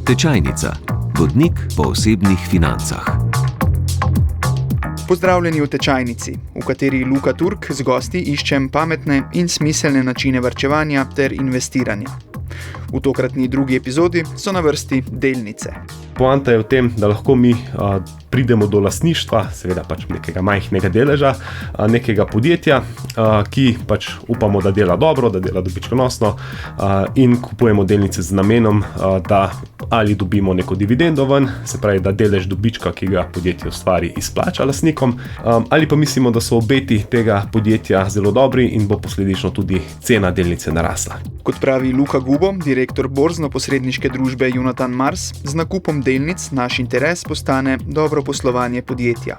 Tečajnica. Vodnik po osebnih financah. Pozdravljeni v Tečajnici, v kateri Luka Turk z gosti iščem pametne in smiselne načine varčevanja ter investiranja. V tokratni drugi epizodi so na vrsti delnice. Poanta je v tem, da lahko mi pridemo do lastništva, seveda pač nekega majhnega deleža, nekega podjetja, ki pač upamo, da dela dobro, da dela dobičkonosno, in kupujemo delnice z namenom, da ali dobimo neko dividendo ven, se pravi, da delež dobička, ki ga podjetje ustvari, izplača lastnikom, ali pa mislimo, da so obeti tega podjetja zelo dobri in bo posledično tudi cena delnice narasla. Kot pravi Luka Gubo, direktor borzno-posredniške družbe Jonathan Mars, z nakupom delnic naš interes postane dobro poslovanje podjetja.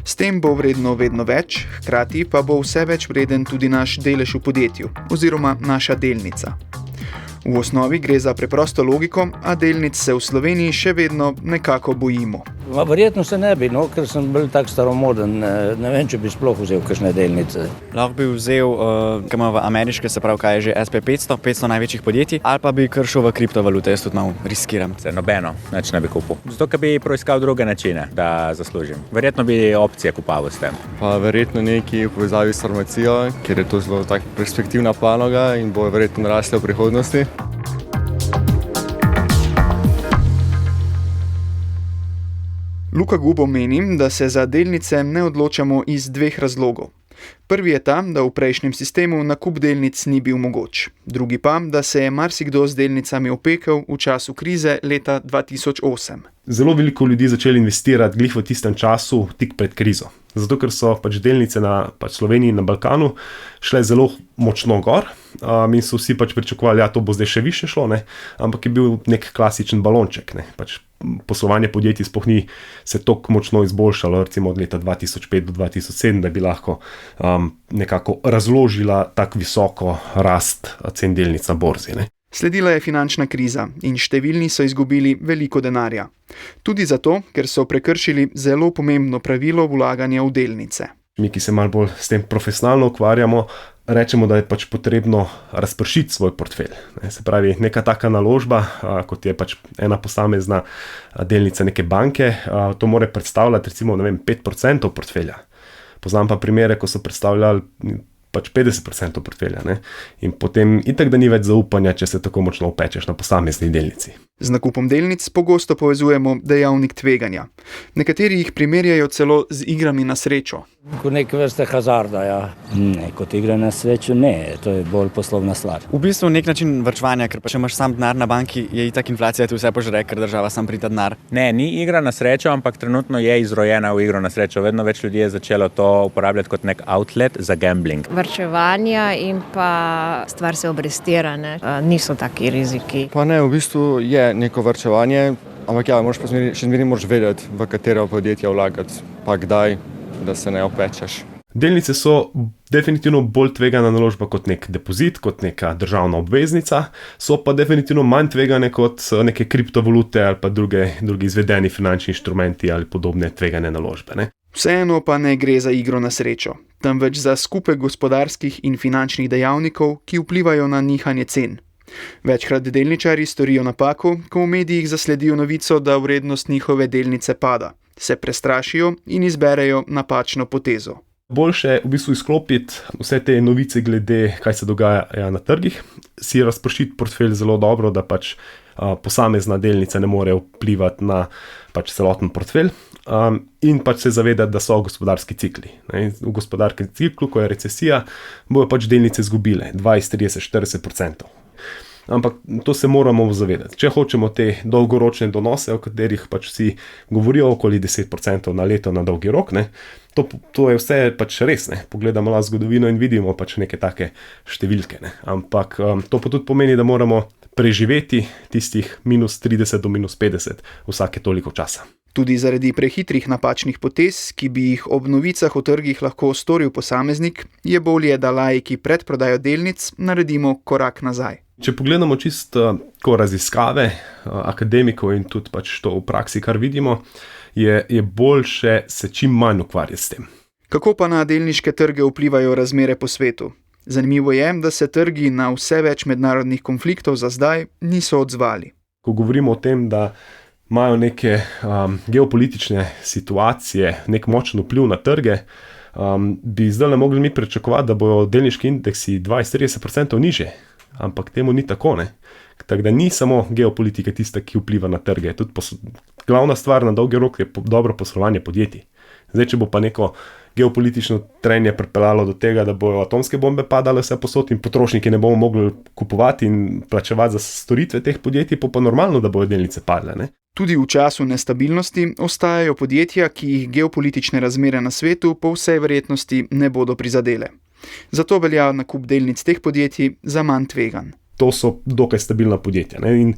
S tem bo vredno vedno več, hkrati pa bo vse več vreden tudi naš delež v podjetju oziroma naša delnica. V osnovi gre za preprosto logiko, a delnic se v Sloveniji še vedno nekako bojimo. Verjetno se ne bi, ker sem bil tak staromoden, ne vem, če bi sploh vzel kakšne delnice. Lahko bi vzel, ki ima v ameriške, se pravi, kaj je že SP500, 500 največjih podjetij, ali pa bi kar šel v kriptovalute, jaz tudi malo riskiram. Nobeno, nič ne bi kupil. Zato, ker bi proiskal druge načine, da zaslužim. Verjetno bi opcije kupoval s tem. Pa verjetno nekaj v povezavi s farmacijo, ker je to zelo tak perspektivna panoga in bo verjetno narasla v prihodnosti. Luka Gubo meni, da se za delnice ne odločamo iz dveh razlogov. Prvi je ta, da v prejšnjem sistemu nakup delnic ni bil mogoč. Drugi pa, da se je marsikdo z delnicami opekel v času krize leta 2008. Zelo veliko ljudi začeli investirati glih v tistem času, tik pred krizo. Zato, ker so pač delnice na Sloveniji in na Balkanu šle zelo močno gor, in so vsi pač pričakovali, to bo zdaj še više šlo, ampak je bil nek klasičen balonček. Pač poslovanje podjetij sploh ni se toliko močno izboljšalo, recimo od leta 2005 do 2007, da bi lahko nekako razložila tako visoko rast cen delnic na borzi. Sledila je finančna kriza in številni so izgubili veliko denarja. Tudi zato, ker so prekršili zelo pomembno pravilo vlaganja v delnice. Mi, ki se malo bolj s tem profesionalno ukvarjamo, rečemo, da je pač potrebno razpršiti svoj portfelj. Se pravi, neka taka naložba, kot je pač ena posamezna delnica neke banke, to more predstavljati recimo 5% portfelja. Poznam pa primere, ko so predstavljali pač 50% portfelja. In potem itak, da ni več zaupanja, če se tako močno upečeš na posamezni delnici. Z nakupom delnic pogosto povezujemo dejavnik tveganja. Nekateri jih primerjajo celo z igrami na srečo. Kot neke vrste hazarda, ja. Ne, kot igra na srečo ne, to je bolj poslovna stvar. V bistvu nek način varčevanja, ker pa če imaš sam denar na banki, je itak inflacija, ti vse požre, ker država sam prita denar. Ne, ni igra na srečo, ampak trenutno je izrojena v igro na srečo. Vedno več ljudi je začelo to uporabljati kot nek outlet za gambling. Varčevanja in pa stvar se obrestira, niso taki riziki. Pa ne, v bistvu je neko varčevanje, ampak moraš pa še zmeraj moraš vedeti, v katero podjetje vlagati, pa kdaj, da se ne opečeš. Delnice so definitivno bolj tvegana naložba kot nek depozit, kot neka državna obveznica, so pa definitivno manj tvegane kot neke kriptovalute ali pa drugi izvedeni finančni inštrumenti ali podobne tvegane naložbe. Vseeno pa ne gre za igro na srečo, temveč za skupek gospodarskih in finančnih dejavnikov, ki vplivajo na nihanje cen. Večkrat delničarji storijo napako, ko v medijih zasledijo novico, da vrednost njihove delnice pada, se prestrašijo in izberejo napačno potezo. Boljše v bistvu izklopiti vse te novice glede, kaj se dogaja na trgih, si razpršiti portfelj zelo dobro, da pač posamezna delnica ne more vplivati na pač celoten portfelj, in pač se zavedati, da so gospodarski cikli. V gospodarskem ciklu, ko je recesija, bojo pač delnice izgubile 20, 30, 40%. Ampak to se moramo zavedati. Če hočemo te dolgoročne donose, o katerih pač vsi govorijo, okoli 10% na leto na dolgi rok, to je vse pač res. Pogledamo na zgodovino in vidimo pač neke take številke. Ampak to pa tudi pomeni, da moramo preživeti tistih -30 do -50 vsake toliko časa. Tudi zaradi prehitrih napačnih potez, ki bi jih ob novicah o trgih lahko storil posameznik, je bolje, da laiki pred prodajo delnic naredimo korak nazaj. Če pogledamo čisto raziskave akademikov in tudi pač to v praksi, kar vidimo, je boljše se čim manj ukvarjati s tem. Kako pa na delniške trge vplivajo razmere po svetu? Zanimivo je, da se trgi na vse več mednarodnih konfliktov za zdaj niso odzvali. ko govorimo o tem, da imajo neke geopolitične situacije, nek močen vpliv na trge, bi zdaj ne mogli mi pričakovati, da bodo delniški indeksi 20-30% nižje. Ampak temu ni tako, ne. Tako da ni samo geopolitika tista, ki vpliva na trge. Tudi glavna stvar na dolgi rok je dobro poslovanje podjetij. Zdaj, če bo pa neko geopolitično trenje pripeljalo do tega, da bojo atomske bombe padale vse posod in potrošniki ne bomo mogli kupovati in plačevati za storitve teh podjetij, pa normalno, da bojo delnice padle, ne. Tudi v času nestabilnosti ostajajo podjetja, ki jih geopolitične razmere na svetu po vsej verjetnosti ne bodo prizadele. Zato velja nakup delnic teh podjetij za manj tvegan. To so dokaj stabilna podjetja, ne? In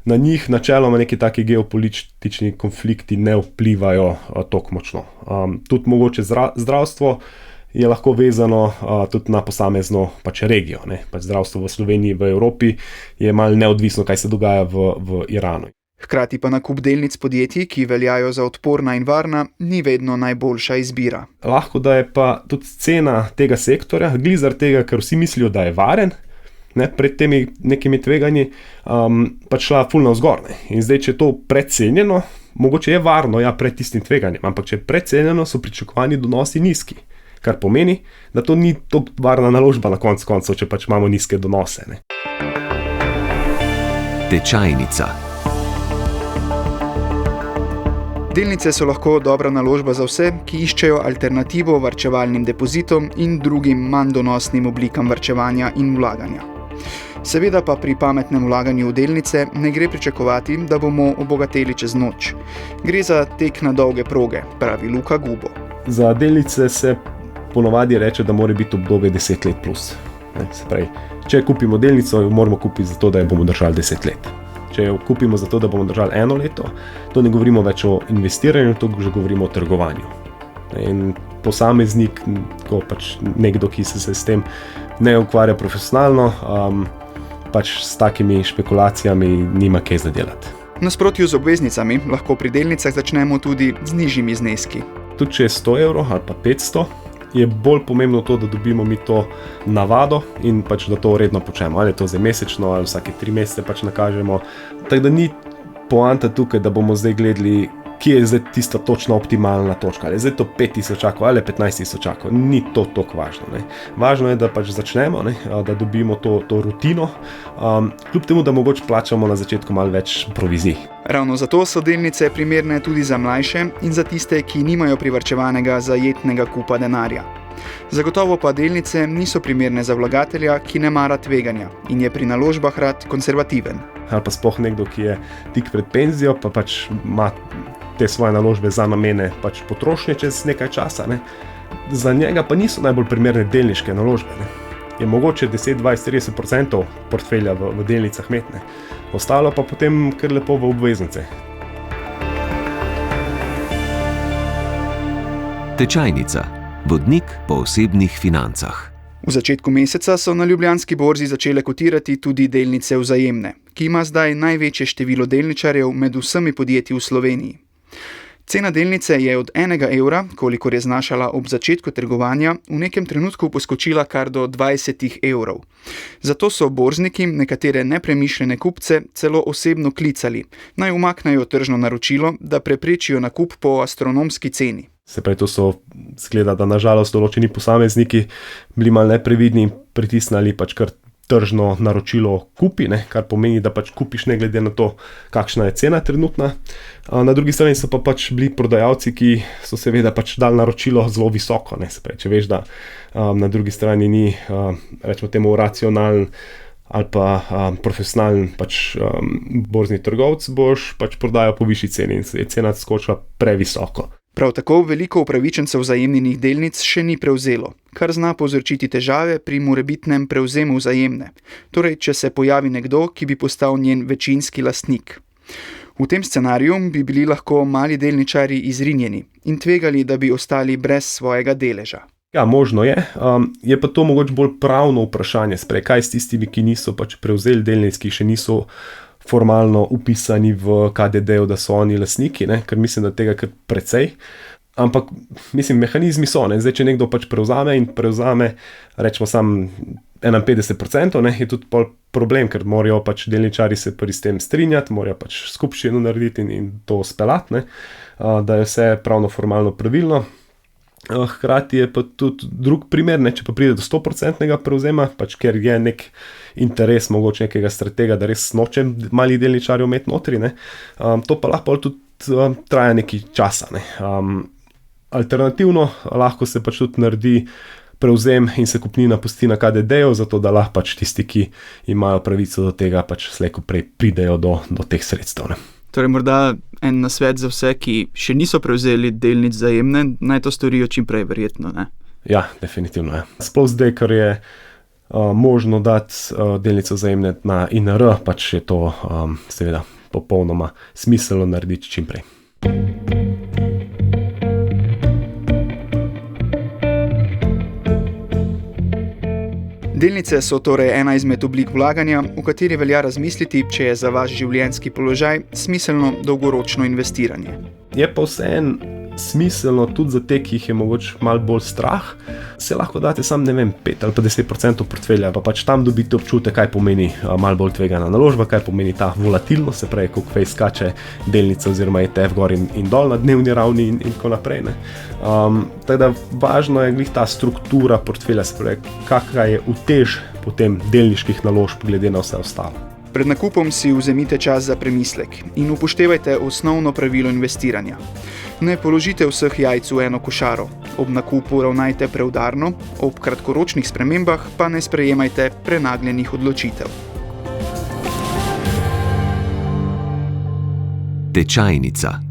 na njih načeloma neki taki geopolitični konflikti ne vplivajo toliko močno. Tudi mogoče zdravstvo je lahko vezano tudi na posamezno regijo, ne? Zdravstvo v Sloveniji, v Evropi je malo neodvisno, kaj se dogaja v Iranu. Hkrati pa nakup delnic podjetij, ki veljajo za odporna in varna, ni vedno najboljša izbira. Lahko da je pa tudi cena tega sektorja, glih zaradi tega, ker vsi mislijo, da je varen, ne, pred temi nekimi tveganji, šla ful navzgor. In zdaj, če je to precenjeno, mogoče je varno, ja, pred tistim tveganjem, ampak če je precenjeno, so pričakovani donosi nizki. Kar pomeni, da to ni tako varna naložba na koncu koncev, če imamo nizke donose, ne. Tečajnica. Delnice so lahko dobra naložba za vse, ki iščejo alternativo varčevalnim depozitom in drugim manj donosnim oblikam varčevanja in vlaganja. Seveda pa pri pametnem vlaganju v delnice ne gre pričakovati, da bomo obogateli čez noč. Gre za tek na dolge proge, pravi Luka Gubo. Za delnice se ponovadi reče, da mora biti obdobje 10 let plus. Se pravi, če kupimo delnico, jo moramo kupiti zato, da jo bomo držali 10 let. Če jo kupimo zato, da bomo držali 1 leto, to ne govorimo več o investiranju, to že govorimo o trgovanju. In posameznik, nekdo, ki se s tem ne ukvarja profesionalno, s takimi špekulacijami nima kaj za delati. V nasprotju z obveznicami lahko pri delnicah začnemo tudi z nižjimi zneski. Tudi če je 100 evrov ali pa 500, je bolj pomembno to, da dobimo mi to navado in da to redno počnemo. Ali je to zdaj mesečno, ali vsake 3 mesece nakažemo. Tako da ni poanta tukaj, da bomo zdaj gledali, kje je zdaj tista točna optimalna točka. Ali je zdaj to 5.000 ali 15.000. Ni to toliko važno, ne. Važno je, da začnemo, ne, da dobimo to rutino, kljub temu, da mogoče plačamo na začetku malo več provizij. Ravno zato so delnice primerne tudi za mlajše in za tiste, ki nimajo privarčevanega zajetnega kupa denarja. Zagotovo pa delnice niso primerne za vlagatelja, ki ne mara tveganja in je pri naložbah rad konservativen. Ali pa sploh nekdo, ki je tik pred penzijo, pa ima te svoje naložbe za namene potrošnje čez nekaj časa, ne. Za njega pa niso najbolj primerne delniške naložbe, ne. Je mogoče 10, 20, 30% portfelja v delnicah imeti, ostalo pa potem kar lepo v obveznice. Tečajnica. Vodnik po osebnih financah. V začetku meseca so na Ljubljanski borzi začele kotirati tudi delnice Vzajemne, ki ima zdaj največje število delničarjev med vsemi podjetji v Sloveniji. Cena delnice je od 1 evra, kolikor je znašala ob začetku trgovanja, v nekem trenutku poskočila kar do 20 evrov. Zato so borzniki nekatere nepremišljene kupce celo osebno klicali, naj umaknejo tržno naročilo, da preprečijo nakup po astronomski ceni. Se pravi, to so, zgleda, da nažalost določeni posamezniki bili malo neprevidni in pritisnili kar tržno naročilo kupi, ne, kar pomeni, da kupiš ne glede na to, kakšna je cena trenutna. Na drugi strani so pa bili prodajalci, ki so seveda dali naročilo zelo visoko, ne. Se pravi, če veš, da na drugi strani ni, rečemo temu, racionalen ali pa profesionalen borzni trgovec, boš prodajal po višji ceni in se je cena skočila previsoko. Prav tako veliko upravičencev Vzajemninih delnic še ni prevzelo, kar zna povzročiti težave pri morebitnem prevzemu Vzajemne, torej če se pojavi nekdo, ki bi postal njen večinski lastnik. V tem scenariju bi bili lahko mali delničarji izrinjeni in tvegali, da bi ostali brez svojega deleža. Ja, možno je. Je pa to mogoče bolj pravno vprašanje, kaj s tistimi, ki niso prevzeli delnic, ki še niso formalno upisani v KDD-ju, da so oni lastniki, ne? Ker mislim, da tega kar precej. Ampak, mislim, mehanizmi so, ne? Zdaj, če nekdo pač prevzame, rečemo sam 51%, ne? Je tudi problem, ker morajo pač delničarji se s tem strinjati, morajo pač skupščino narediti in to speljati, ne? Da je vse pravno formalno pravilno. Hkrati je pa tudi drug primer, ne? Če pa pride do 100% prevzema, pač ker je nek interes mogoče nekega stratega, da res nočem malih delničarjev imeti notri, ne? To pa lahko tudi traja nekaj časa, ne? Alternativno lahko se pač tudi naredi prevzem in se kupnina pusti na KDD-ju, zato da lahko pač tisti, ki imajo pravico do tega, pač slej ko prej pridejo do teh sredstev, ne? Torej morda en nasvet za vse, ki še niso prevzeli delnic Vzajemne, naj to storijo čim prej, verjetno, ne? Ja, definitivno, ja. Sploh zdaj, ker je možno dati delnico Vzajemne na INR, pač je to seveda popolnoma smiselno narediti čim prej. Delnice so torej ena izmed oblik vlaganja, v kateri velja razmisliti, če je za vaš življenjski položaj smiselno dolgoročno investiranje. Je pa vseeno smiselno tudi za te, ki jih je mogoče malo bolj strah, se lahko date sam, 5 ali pa 10% portfelja, pa pač tam dobite občutek, kaj pomeni malo bolj tvegana naložba, kaj pomeni ta volatilnost, se pravi, koliko fej skače delnica oziroma ETF gor in dol na dnevni ravni in tako naprej, ne. Tako da važno je glih ta struktura portfelja, se pravi, kakšna je utež potem delniških naložb glede na vse ostalo. Pred nakupom si vzemite čas za premislek in upoštevajte osnovno pravilo investiranja. Ne položite vseh jajc v eno košaro, ob nakupu ravnajte preudarno, ob kratkoročnih spremembah pa ne sprejemajte prenagljenih odločitev. Tečajnica.